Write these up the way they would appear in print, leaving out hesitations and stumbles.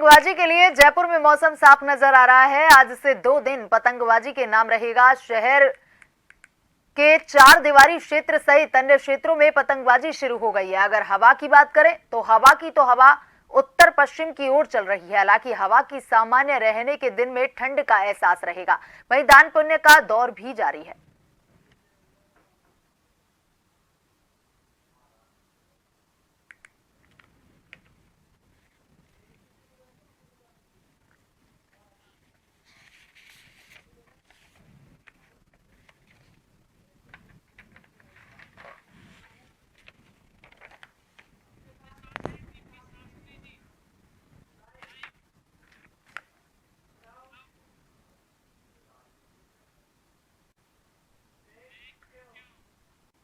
पतंगबाजी के लिए जयपुर में मौसम साफ नजर आ रहा है। आज से 2 दिन पतंगबाजी के नाम रहेगा। शहर के चार दीवारी क्षेत्र सहित अन्य क्षेत्रों में पतंगबाजी शुरू हो गई है। अगर हवा की बात करें तो हवा उत्तर पश्चिम की ओर चल रही है। हालांकि हवा की सामान्य रहने के दिन में ठंड का एहसास रहेगा। वहीं दान पुण्य का दौर भी जारी है।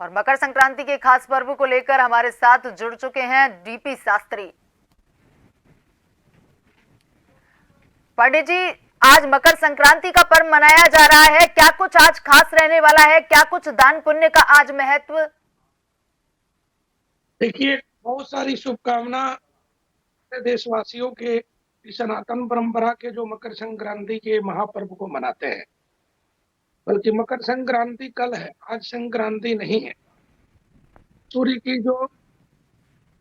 और मकर संक्रांति के खास पर्व को लेकर हमारे साथ जुड़ चुके हैं डीपी शास्त्री। पंडित जी, आज मकर संक्रांति का पर्व मनाया जा रहा है, क्या कुछ आज खास रहने वाला है? क्या कुछ दान पुण्य का आज महत्व? देखिए, बहुत सारी शुभकामना देशवासियों के सनातन परंपरा के जो मकर संक्रांति के महापर्व को मनाते हैं। बल्कि मकर संक्रांति कल है, आज संक्रांति नहीं है। सूर्य की जो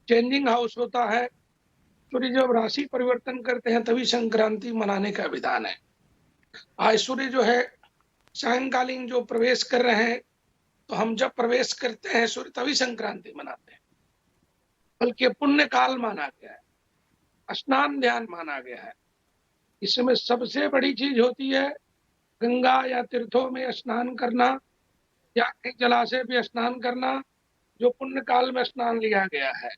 चेंजिंग हाउस होता है, सूर्य जब राशि परिवर्तन करते हैं तभी संक्रांति मनाने का विधान है। आज सूर्य जो है सायंकालीन जो प्रवेश कर रहे हैं, तो हम जब प्रवेश करते हैं सूर्य तभी संक्रांति मनाते हैं। बल्कि पुण्य काल माना गया है, स्नान ध्यान माना गया है। इसमें सबसे बड़ी चीज होती है गंगा या तीर्थों में स्नान करना या कहीं जलाशय पे स्नान करना, जो पुण्य काल में स्नान लिया गया है।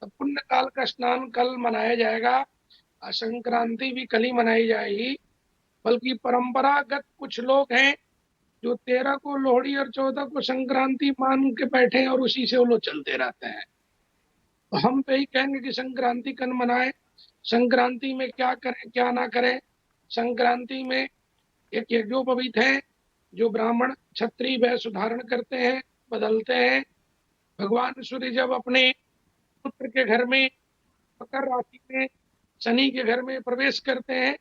तो पुण्य काल का स्नान कल मनाया जाएगा। संक्रांति भी कल ही मनाई जाएगी। बल्कि परंपरागत कुछ लोग हैं जो 13 को लोहड़ी और 14 को संक्रांति मान के बैठे हैं और उसी से वो लोग चलते रहते हैं। तो हम तो यही कहेंगे कि संक्रांति कल मनाएं। संक्रांति में क्या करें क्या ना करें। संक्रांति में एक यज्ञोपवीत है जो ब्राह्मण क्षत्रिय वेश धारण करते हैं, बदलते हैं। भगवान सूर्य जब अपने पुत्र के घर में मकर राशि में शनि के घर में प्रवेश करते हैं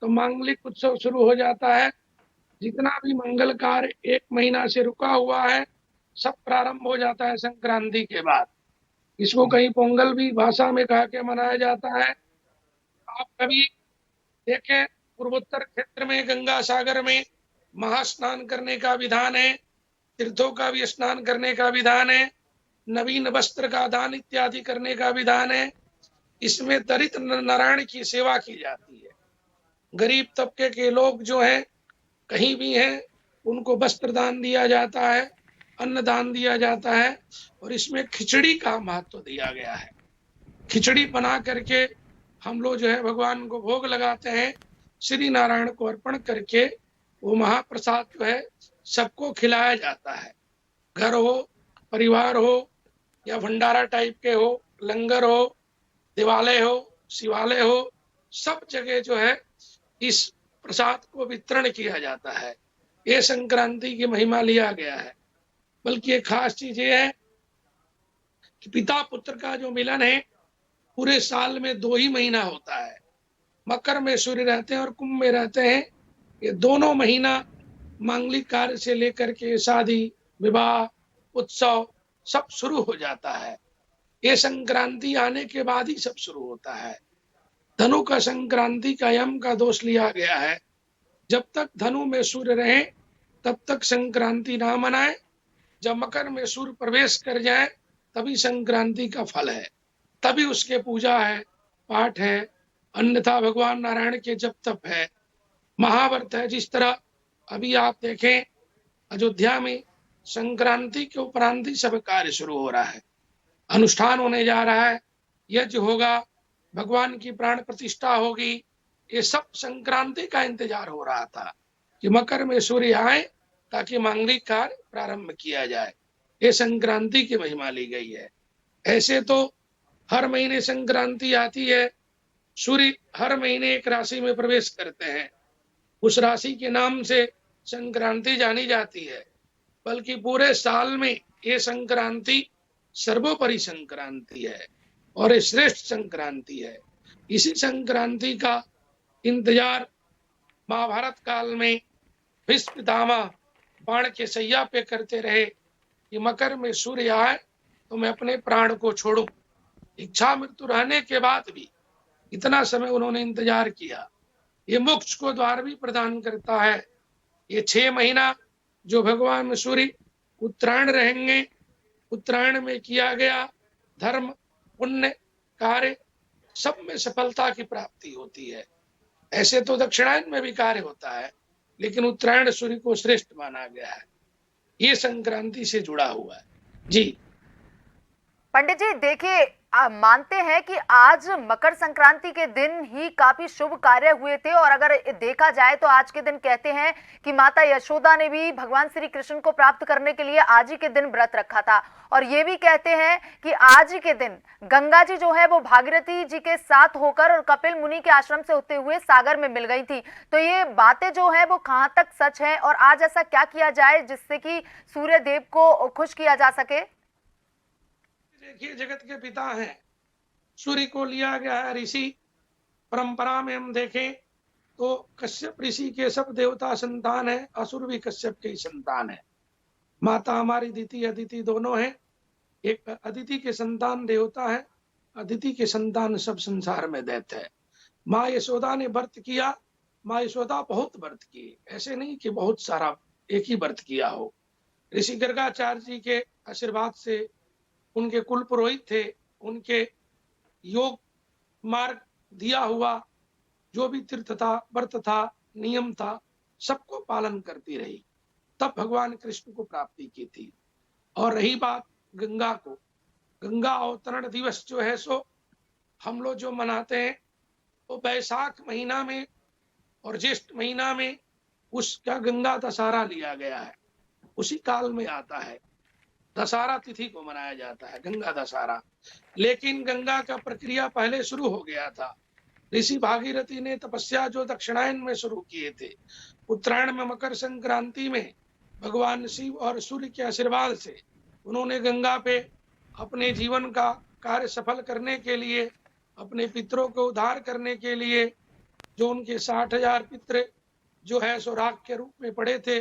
तो मांगलिक उत्सव शुरू हो जाता है। जितना भी मंगल कार्य 1 महीना से रुका हुआ है सब प्रारंभ हो जाता है संक्रांति के बाद। इसको कहीं पोंगल भी भाषा में कहा के मनाया जाता है। आप कभी देखें पूर्वोत्तर क्षेत्र में गंगा सागर में महास्नान करने का विधान है, तीर्थों का भी स्नान करने का विधान है, नवीन वस्त्र का दान इत्यादि करने का विधान है। इसमें दरिद्र नारायण की सेवा की जाती है। गरीब तबके के लोग जो हैं कहीं भी हैं उनको वस्त्र दान दिया जाता है, अन्न दान दिया जाता है। और इसमें खिचड़ी का महत्व दिया गया है। खिचड़ी बना करके हम लोग जो है भगवान को भोग लगाते हैं, श्री नारायण को अर्पण करके वो महाप्रसाद जो है सबको खिलाया जाता है। घर हो, परिवार हो या भंडारा टाइप के हो, लंगर हो, दिवालय हो, शिवालय हो, सब जगह जो है इस प्रसाद को वितरण किया जाता है। ये संक्रांति की महिमा लिया गया है। बल्कि एक खास चीज ये है कि पिता पुत्र का जो मिलन है पूरे साल में 2 ही महीना होता है। मकर में सूर्य रहते हैं और कुंभ में रहते हैं। ये दोनों महीना मांगलिक कार्य से लेकर के शादी विवाह उत्सव सब शुरू हो जाता है। ये संक्रांति आने के बाद ही सब शुरू होता है। धनु का संक्रांति का यम का दोष लिया गया है। जब तक धनु में सूर्य रहे तब तक संक्रांति ना मनाए। जब मकर में सूर्य प्रवेश कर जाए तभी संक्रांति का फल है, तभी उसके पूजा है, पाठ है। अन्यथा भगवान नारायण के जप तप है, महाव्रत है। जिस तरह अभी आप देखें अयोध्या में संक्रांति के उपरांत ही सब कार्य शुरू हो रहा है, अनुष्ठान होने जा रहा है, यज्ञ होगा, भगवान की प्राण प्रतिष्ठा होगी। ये सब संक्रांति का इंतजार हो रहा था कि मकर में सूर्य आए ताकि मांगलिक कार्य प्रारंभ किया जाए। ये संक्रांति की महिमा ली गई है। ऐसे तो हर महीने संक्रांति आती है। सूर्य हर महीने एक राशि में प्रवेश करते हैं, उस राशि के नाम से संक्रांति जानी जाती है। बल्कि पूरे साल में ये संक्रांति सर्वोपरि संक्रांति है और ये श्रेष्ठ संक्रांति है। इसी संक्रांति का इंतजार महाभारत काल में भीष्म पितामह बाण के सैया पे करते रहे कि मकर में सूर्य आए तो मैं अपने प्राण को छोड़ूं। इच्छा मृत्यु रहने के बाद भी इतना समय उन्होंने इंतजार किया। ये मोक्ष को द्वार भी प्रदान करता है। ये 6 महीना जो भगवान सूर्य उत्तरायण रहेंगे, उत्तरायण में किया गया धर्म पुण्य कार्य सब में सफलता की प्राप्ति होती है। ऐसे तो दक्षिणायन में भी कार्य होता है, लेकिन उत्तरायण सूर्य को श्रेष्ठ माना गया है। ये संक्रांति से जुड़ा हुआ है। जी पंडित जी देखिए, मानते हैं कि आज मकर संक्रांति के दिन ही काफी शुभ कार्य हुए थे, और अगर देखा जाए तो आज के दिन कहते हैं कि माता यशोदा ने भी भगवान श्री कृष्ण को प्राप्त करने के लिए आज ही के दिन व्रत रखा था। और ये भी कहते हैं कि आज ही के दिन गंगा जी जो है वो भागीरथी जी के साथ होकर और कपिल मुनि के आश्रम से होते हुए सागर में मिल गई थी। तो ये बातें जो है वो कहाँ तक सच है, और आज ऐसा क्या किया जाए जिससे कि सूर्य देव को खुश किया जा सके? देखिए, जगत के पिता हैं, सूर्य को लिया गया है ऋषि। परंपरा में हम देखें तो कश्यप ऋषि के सब देवता संतान है, असुर भी कश्यप के ही संतान है। माता हमारी दिति अदिति दोनों हैं। एक अदिति के संतान देवता है, अदिति के संतान सब संसार में दैत्य है। माँ यशोदा ने व्रत किया। माँ यशोदा बहुत व्रत किए, ऐसे नहीं कि बहुत सारा एक ही व्रत किया हो। ऋषि गर्गाचार्य जी के आशीर्वाद से, उनके कुल पुरोहित थे, उनके योग मार्ग दिया हुआ जो भी तीर्थ था, व्रत था, नियम था, सबको पालन करती रही, तब भगवान कृष्ण को प्राप्ति की थी। और रही बात गंगा को, गंगा अवतरण दिवस जो है सो हम लोग जो मनाते हैं वो वैशाख महीना में और ज्येष्ठ महीना में उसका गंगा दशहरा लिया गया है। उसी काल में आता है, दशहरा तिथि को मनाया जाता है गंगा दशहरा। लेकिन गंगा का प्रक्रिया पहले शुरू हो गया था। ऋषि भागीरथी ने तपस्या जो दक्षिणायन में शुरू किए थे, उत्तरायण में मकर संक्रांति में भगवान शिव और सूर्य के आशीर्वाद से उन्होंने गंगा पे अपने जीवन का कार्य सफल करने के लिए, अपने पितरों को उद्धार करने के लिए, जो उनके 60,000 पितर जो है सो राख के रूप में पड़े थे,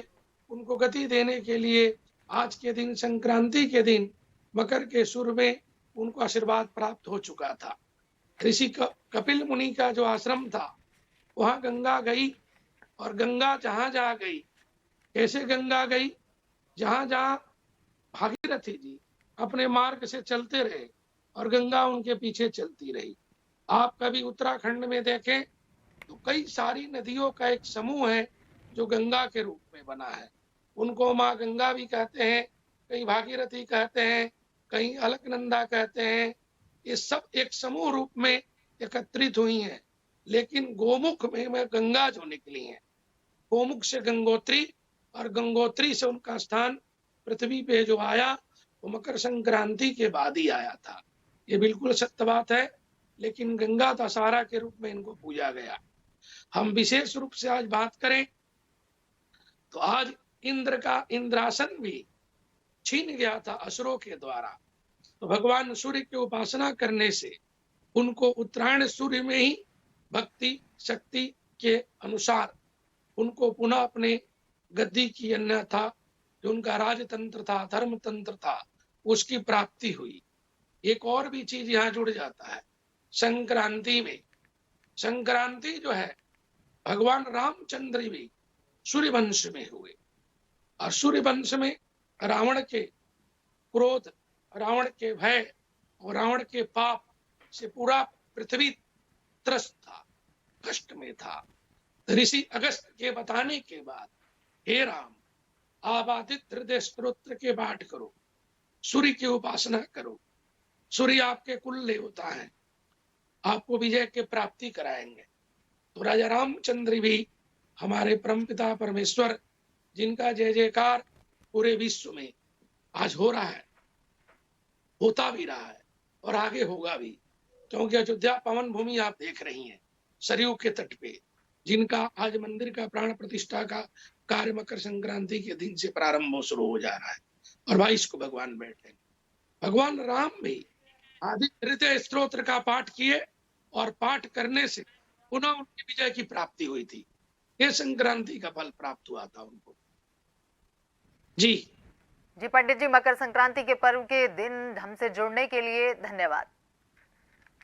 उनको गति देने के लिए आज के दिन संक्रांति के दिन मकर के सूर्य में उनको आशीर्वाद प्राप्त हो चुका था। ऋषि कपिल मुनि का जो आश्रम था वहां गंगा गई, और गंगा जहां जहां गई, कैसे गंगा गई, जहां जहां भागीरथी जी अपने मार्ग से चलते रहे और गंगा उनके पीछे चलती रही। आप कभी उत्तराखंड में देखें तो कई सारी नदियों का एक समूह है जो गंगा के रूप में बना है। उनको माँ गंगा भी कहते हैं, कहीं भागीरथी कहते हैं, कहीं अलकनंदा कहते हैं। ये सब एक समूह रूप में एकत्रित हुई हैं। लेकिन गोमुख में गंगा जो निकली है, गोमुख से गंगोत्री और गंगोत्री से उनका स्थान पृथ्वी पे जो आया वो मकर संक्रांति के बाद ही आया था। ये बिल्कुल सत्य बात है। लेकिन गंगा दशहरा के रूप में इनको पूजा गया। हम विशेष रूप से आज बात करें तो आज इंद्र का इंद्रासन भी छीन गया था असुरों के द्वारा। तो भगवान सूर्य की उपासना करने से उनको उत्तरायण सूर्य में ही भक्ति शक्ति के अनुसार उनको पुनः अपने गद्दी की अन्यथा जो उनका राजतंत्र था, धर्मतंत्र था, उसकी प्राप्ति हुई। एक और भी चीज यहाँ जुड़ जाता है संक्रांति में। संक्रांति जो है भगवान रामचंद्र भी सूर्य वंश में हुए, और सूर्य वंश में रावण के क्रोध, रावण के भय और रावण के पाप से पूरा पृथ्वी त्रस्त था, कष्ट में था। ऋषि अगस्त के बताने के बाद, हे राम, आप आदित्य हृदय स्तोत्र के पाठ करो, सूर्य की उपासना करो, सूर्य आपके कुल देवता हैं, आपको विजय के प्राप्ति कराएंगे। तो राजा रामचंद्र भी हमारे परमपिता परमेश्वर, जिनका जय जयकार पूरे विश्व में आज हो रहा है, होता भी रहा है और आगे होगा भी, क्योंकि अयोध्या पवन भूमि आप देख रही हैं सरयू के तट पे, जिनका आज मंदिर का प्राण प्रतिष्ठा का कार्य मकर संक्रांति के दिन से प्रारंभ शुरू हो जा रहा है और 22 को भगवान बैठे। भगवान राम भी आदित्य हृदय स्तोत्र का पाठ किए और पाठ करने से पुनः उनकी विजय की प्राप्ति हुई थी। ये संक्रांति का फल प्राप्त हुआ था उनको। जी जी पंडित जी, मकर संक्रांति के पर्व के दिन हमसे जुड़ने के लिए धन्यवाद।